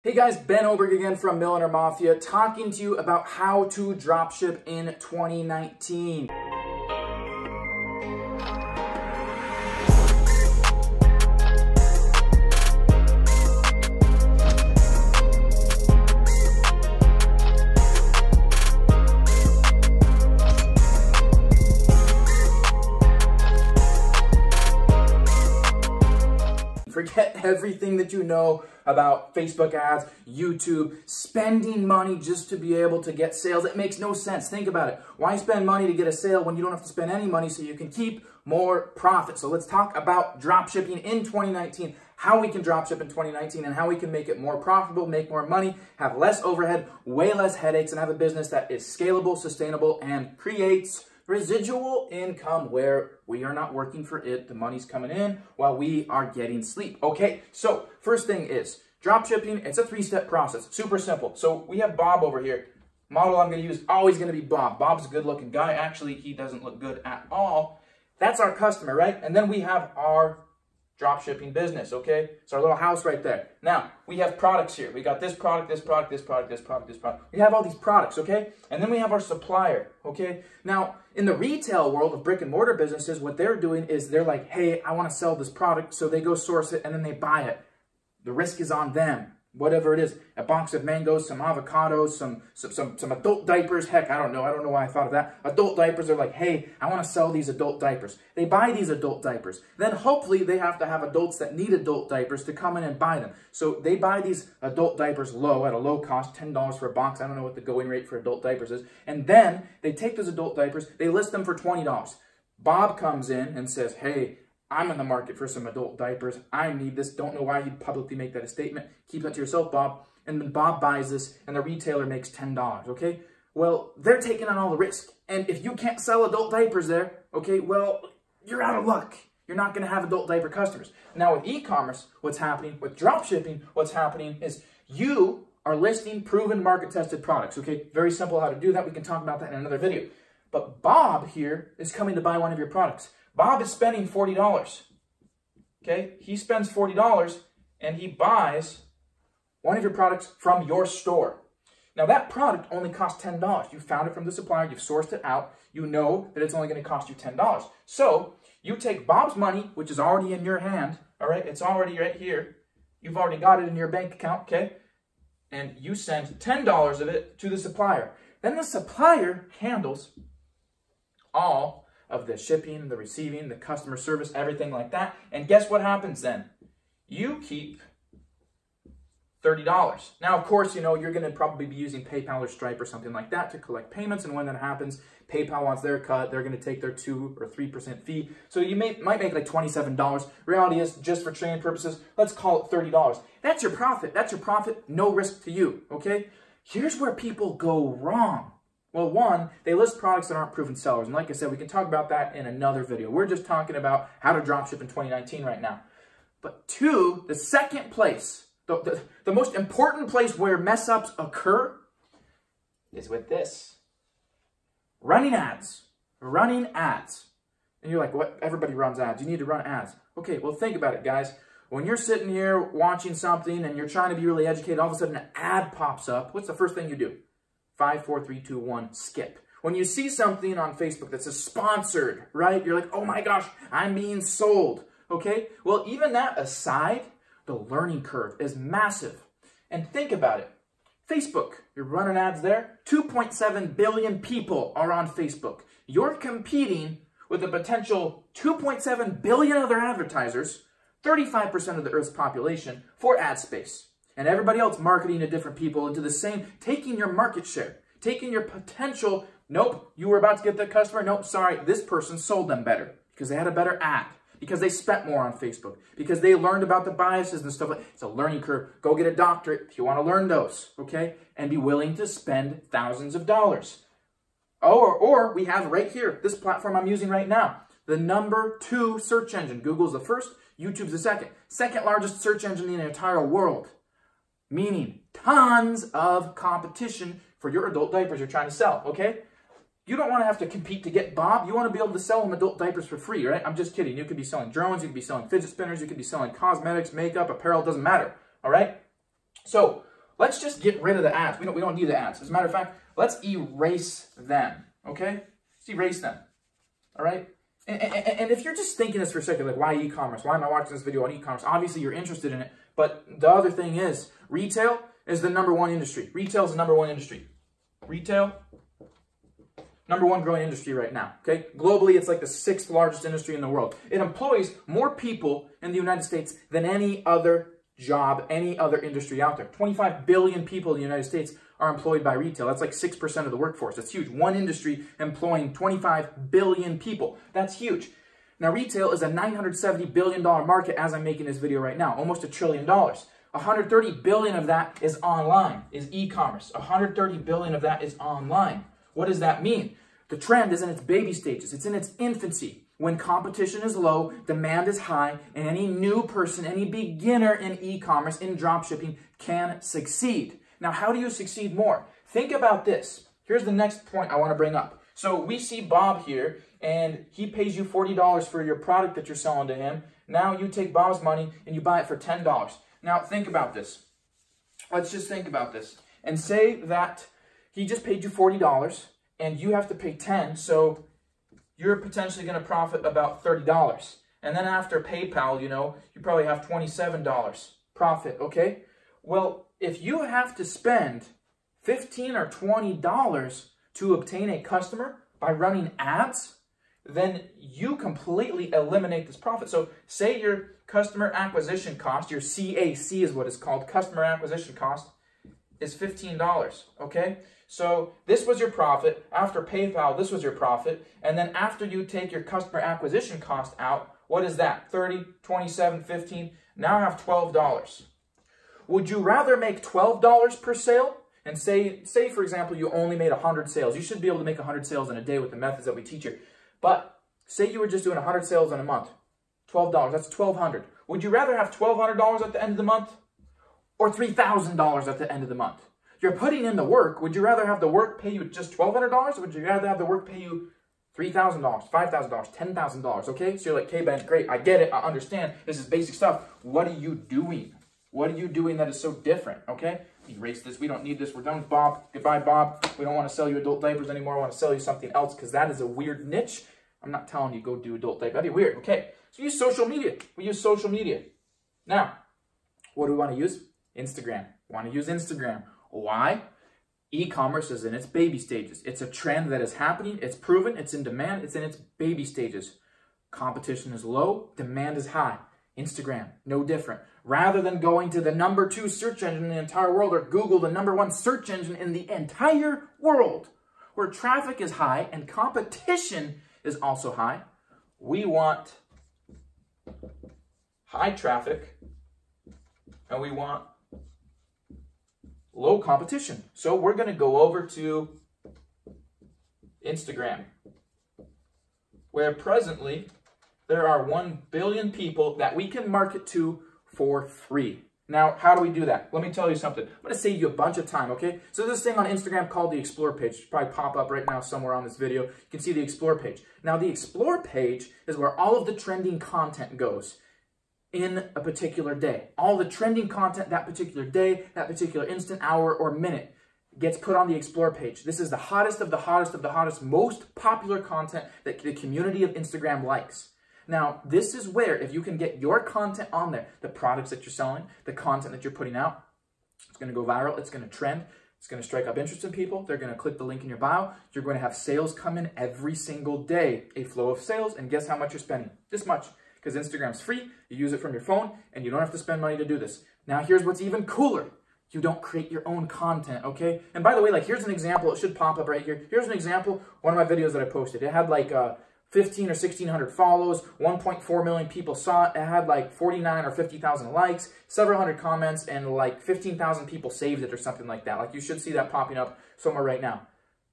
Hey guys, Ben Oberg again from Millionaire Mafia, talking to you about how to dropship in 2019. Forget everything that you know about Facebook ads, YouTube, spending money just to be able to get sales. It makes no sense. Think about it. Why spend money to get a sale when you don't have to spend any money so you can keep more profit? So let's talk about dropshipping in 2019, how we can dropship in 2019 and how we can make it more profitable, make more money, have less overhead, way less headaches, and have a business that is scalable, sustainable, and creates residual income where we are not working for it. The money's coming in while we are getting sleep. Okay, so first thing is dropshipping. It's a three-step process. Super simple. So we have Bob over here. Model I'm going to use always going to be Bob. Bob's a good-looking guy. Actually, he doesn't look good at all. That's our customer, right? And then we have our dropshipping business, okay? It's our little house right there. Now, we have products here. We got this product, this product, this product, this product, this product. We have all these products, okay? And then we have our supplier, okay? Now, in the retail world of brick and mortar businesses, what they're doing is they're like, hey, I want to sell this product. So they go source it and then they buy it. The risk is on them. Whatever it is, a box of mangoes, some avocados, some adult diapers. Heck, I don't know why I thought of that. Adult diapers are like, hey, I want to sell these adult diapers. They buy these adult diapers. Then hopefully they have to have adults that need adult diapers to come in and buy them. So they buy these adult diapers low, at a low cost, $10 for a box. I don't know what the going rate for adult diapers is. And then they take those adult diapers, they list them for $20. Bob comes in and says, hey, I'm in the market for some adult diapers. I need this. Don't know why you'd publicly make that a statement. Keep that to yourself, Bob. And then Bob buys this and the retailer makes $10, okay? Well, they're taking on all the risk. And if you can't sell adult diapers there, okay, well, you're out of luck. You're not going to have adult diaper customers. Now with e-commerce, what's happening, with dropshipping, what's happening is you are listing proven market-tested products, okay? Very simple how to do that. We can talk about that in another video. But Bob here is coming to buy one of your products. Bob is spending $40, okay? He spends $40 and he buys one of your products from your store. Now that product only costs $10. You found it from the supplier, you've sourced it out, you know that it's only going to cost you $10. So you take Bob's money, which is already in your hand, all right? It's already right here. You've already got it in your bank account, okay? And you send $10 of it to the supplier. Then the supplier handles all of the shipping, the receiving, the customer service, everything like that. And guess what happens then? You keep $30. Now, of course, you know, you're going to probably be using PayPal or Stripe or something like that to collect payments. And when that happens, PayPal wants their cut. They're going to take their 2 or 3% fee. So you might make like $27. Reality is, just for training purposes, let's call it $30. That's your profit. That's your profit. No risk to you, okay? Here's where people go wrong. Well, one, they list products that aren't proven sellers. And like I said, we can talk about that in another video. We're just talking about how to dropship in 2019 right now. But two, the second place, the most important place where mess-ups occur is with this. Running ads. Running ads. And you're like, what? Everybody runs ads. You need to run ads. Okay, well, think about it, guys. When you're sitting here watching something and you're trying to be really educated, all of a sudden an ad pops up. What's the first thing you do? 5, 4, 3, 2, 1, skip. When you see something on Facebook that says sponsored, right? You're like, oh my gosh, I'm being sold, okay? Well, even that aside, the learning curve is massive. And think about it. Facebook, you're running ads there. 2.7 billion people are on Facebook. You're competing with a potential 2.7 billion other advertisers, 35% of the Earth's population, for ad space. And everybody else marketing to different people into the same, taking your market share, taking your potential, nope, you were about to get that customer, nope, sorry, this person sold them better because they had a better ad, because they spent more on Facebook, because they learned about the biases and stuff like that. It's a learning curve. Go get a doctorate if you want to learn those, okay? And be willing to spend thousands of dollars. Or we have right here, this platform I'm using right now, the #2 search engine. Google's the first, YouTube's the second. Second largest search engine in the entire world. Meaning tons of competition for your adult diapers you're trying to sell, okay? You don't want to have to compete to get Bob. You want to be able to sell him adult diapers for free, right? I'm just kidding. You could be selling drones. You could be selling fidget spinners. You could be selling cosmetics, makeup, apparel. It doesn't matter, all right? So let's just get rid of the ads. We don't need the ads. As a matter of fact, let's erase them, okay? Let's erase them, all right? And if you're just thinking this for a second, like, why e-commerce? Why am I watching this video on e-commerce? Obviously, you're interested in it. But the other thing is, retail is the #1 industry. Retail is the #1 industry. Retail, #1 growing industry right now, okay? Globally, it's like the 6th largest industry in the world. It employs more people in the United States than any other job, any other industry out there. 25 billion people in the United States are employed by retail. That's like 6% of the workforce. That's huge. One industry employing 25 billion people. That's huge. Now, retail is a $970 billion market as I'm making this video right now, almost $1 trillion. 130 billion of that is online, is e-commerce. 130 billion of that is online. What does that mean? The trend is in its baby stages. It's in its infancy. When competition is low, demand is high, and any new person, any beginner in e-commerce, in dropshipping, can succeed. Now, how do you succeed more? Think about this. Here's the next point I want to bring up. So we see Bob here, and he pays you $40 for your product that you're selling to him. Now you take Bob's money and you buy it for $10. Now think about this. Let's just think about this. And say that he just paid you $40 and you have to pay $10, so you're potentially going to profit about $30. And then after PayPal, you probably have $27 profit, okay? Well, if you have to spend $15 or $20 to obtain a customer by running ads, then you completely eliminate this profit. So say your customer acquisition cost, your CAC is what it's called, customer acquisition cost, is $15, okay? So this was your profit. After PayPal, this was your profit. And then after you take your customer acquisition cost out, what is that? 30, 27, 15. Now I have $12. Would you rather make $12 per sale? And say for example, you only made 100 sales. You should be able to make 100 sales in a day with the methods that we teach here. But say you were just doing 100 sales in a month. $12, that's $1,200. Would you rather have $1,200 at the end of the month or $3,000 at the end of the month? You're putting in the work. Would you rather have the work pay you just $1,200, or would you rather have the work pay you $3,000, $5,000, $10,000, okay? So you're like, okay, Ben, great, I get it, I understand. This is basic stuff. What are you doing? What are you doing that is so different, okay? Erase this. We don't need this. We're done with Bob. Goodbye, Bob. We don't want to sell you adult diapers anymore. I want to sell you something else because that is a weird niche. I'm not telling you go do adult diapers. That'd be weird, okay? So use social media. We use social media. Now, what do we want to use? Instagram. We want to use Instagram. Why? E-commerce is in its baby stages. It's a trend that is happening. It's proven. It's in demand. It's in its baby stages. Competition is low. Demand is high. Instagram, no different. Rather than going to the #2 search engine in the entire world or Google, the #1 search engine in the entire world, where traffic is high and competition is also high, we want high traffic and we want low competition. So we're going to go over to Instagram, where presently there are 1 billion people that we can market to for free. Now, how do we do that? Let me tell you something. I'm going to save you a bunch of time, okay? So there's this thing on Instagram called the Explore page. It should probably pop up right now somewhere on this video. You can see the Explore page. Now, the Explore page is where all of the trending content goes in a particular day. All the trending content that particular day, that particular instant, hour, or minute gets put on the Explore page. This is the hottest of the hottest of the hottest, most popular content that the community of Instagram likes. Now, this is where, if you can get your content on there, the products that you're selling, the content that you're putting out, it's going to go viral, it's going to trend, it's going to strike up interest in people, they're going to click the link in your bio, you're going to have sales come in every single day, a flow of sales, and guess how much you're spending? This much, because Instagram's free, you use it from your phone, and you don't have to spend money to do this. Now, here's what's even cooler. You don't create your own content, okay? And by the way, like, here's an example, it should pop up right here. Here's an example, one of my videos that I posted. It had like 15 or 1,600 follows, 1.4 million people saw it, it had like 49 or 50,000 likes, several hundred comments, and like 15,000 people saved it or something like that. Like, you should see that popping up somewhere right now.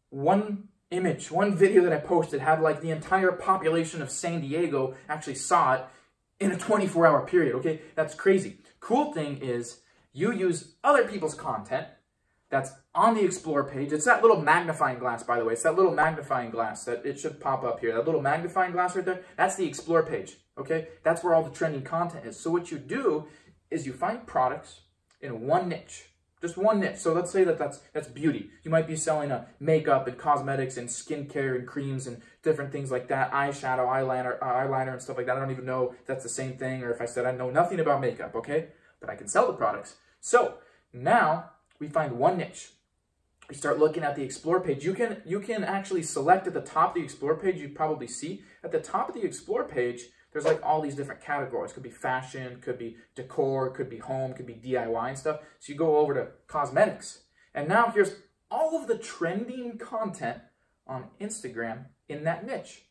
One image, one video that I posted had like the entire population of San Diego actually saw it in a 24-hour period, okay? That's crazy. Cool thing is, you use other people's content that's on the Explore page. It's that little magnifying glass, by the way. It's that little magnifying glass that it should pop up here. That little magnifying glass right there, that's the Explore page, okay? That's where all the trending content is. So what you do is you find products in one niche, Just one niche. So let's say that's beauty. You might be selling makeup and cosmetics and skincare and creams and different things like that. Eyeshadow, eyeliner and stuff like that. I don't even know if that's the same thing or if I said I know nothing about makeup, okay? But I can sell the products. So now we find one niche. We start looking at the Explore page. You can actually select at the top of the Explore page. You probably see at the top of the Explore page, there's like all these different categories. Could be fashion, could be decor, could be home, could be DIY and stuff. So you go over to cosmetics. And now here's all of the trending content on Instagram in that niche.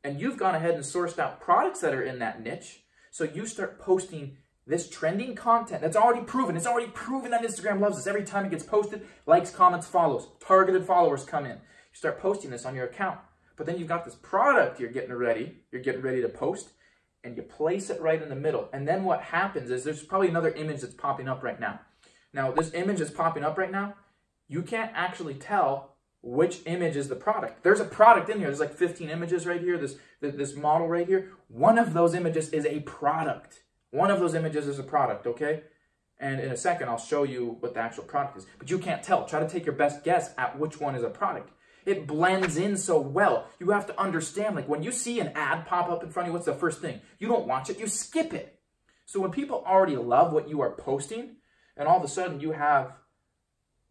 And you've gone ahead and sourced out products that are in that niche. So you start posting this trending content that's already proven. It's already proven that Instagram loves this. Every time it gets posted, likes, comments, follows, targeted followers come in. You start posting this on your account. But then you've got this product you're getting ready to post. And you place it right in the middle. And then what happens is there's probably another image that's popping up right now. Now, this image that's popping up right now, you can't actually tell which image is the product. There's a product in here. There's like 15 images right here, this model right here. One of those images is a product. One of those images is a product, okay? And in a second, I'll show you what the actual product is. But you can't tell. Try to take your best guess at which one is a product. It blends in so well. You have to understand, like when you see an ad pop up in front of you, what's the first thing? You don't watch it, you skip it. So when people already love what you are posting, and all of a sudden you have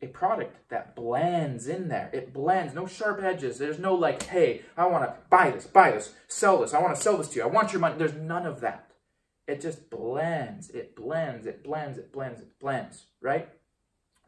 a product that blends in there. It blends, no sharp edges. There's no like, hey, I want to buy this, sell this. I want to sell this to you. I want your money. There's none of that. It just blends, it blends, it blends, it blends, it blends, right?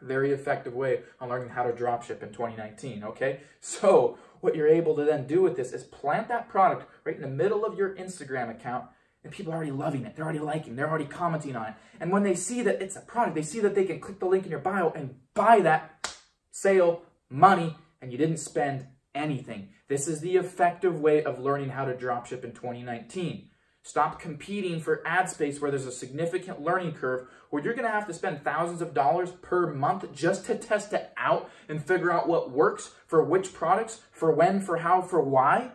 Very effective way on learning how to dropship in 2019, okay? So what you're able to then do with this is plant that product right in the middle of your Instagram account, and people are already loving it. They're already liking, they're already commenting on it. And when they see that it's a product, they see that they can click the link in your bio and buy that sale, money, and you didn't spend anything. This is the effective way of learning how to dropship in 2019. Stop competing for ad space where there's a significant learning curve where you're going to have to spend thousands of dollars per month just to test it out and figure out what works for which products, for when, for how, for why,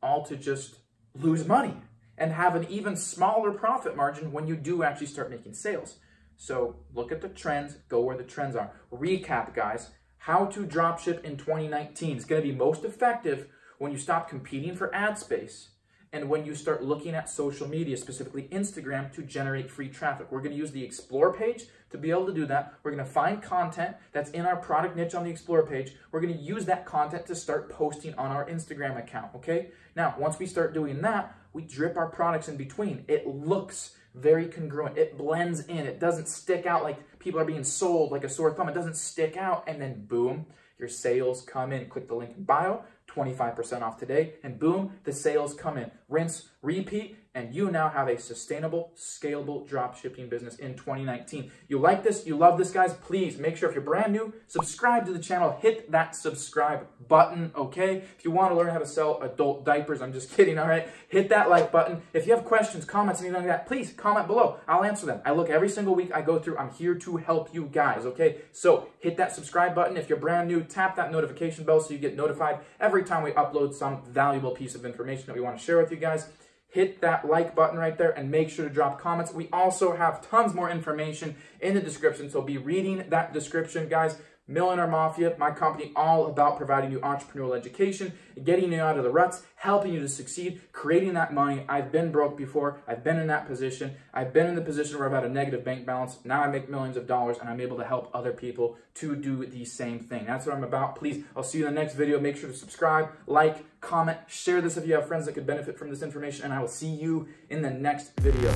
all to just lose money and have an even smaller profit margin when you do actually start making sales. So look at the trends, go where the trends are. Recap, guys, how to dropship in 2019. It's going to be most effective when you stop competing for ad space. And when you start looking at social media, specifically Instagram, to generate free traffic. We're going to use the Explore page to be able to do that. We're going to find content that's in our product niche on the Explore page. We're going to use that content to start posting on our Instagram account, okay? Now, once we start doing that, we drip our products in between. It looks very congruent. It blends in. It doesn't stick out like people are being sold like a sore thumb. It doesn't stick out, and then boom, your sales come in. Click the link in bio. 25% off today, and boom, the sales come in. Rinse, repeat, and you now have a sustainable, scalable drop shipping business in 2019. You like this? You love this, guys? Please make sure if you're brand new, subscribe to the channel. Hit that subscribe button, okay? If you want to learn how to sell adult diapers, I'm just kidding, all right? Hit that like button. If you have questions, comments, anything like that, please comment below. I'll answer them. I look every single week I go through. I'm here to help you guys, okay? So hit that subscribe button. If you're brand new, tap that notification bell so you get notified every time we upload some valuable piece of information that we want to share with you guys. Hit that like button right there and make sure to drop comments. We also have tons more information in the description, so be reading that description, guys. Millionaire Mafia, my company, all about providing you entrepreneurial education, getting you out of the ruts, helping you to succeed, creating that money. I've been broke before. I've been in that position. I've been in the position where I've had a negative bank balance. Now I make millions of dollars, and I'm able to help other people to do the same thing. That's what I'm about. Please, I'll see you in the next video. Make sure to subscribe, like, comment, share this if you have friends that could benefit from this information, and I will see you in the next video.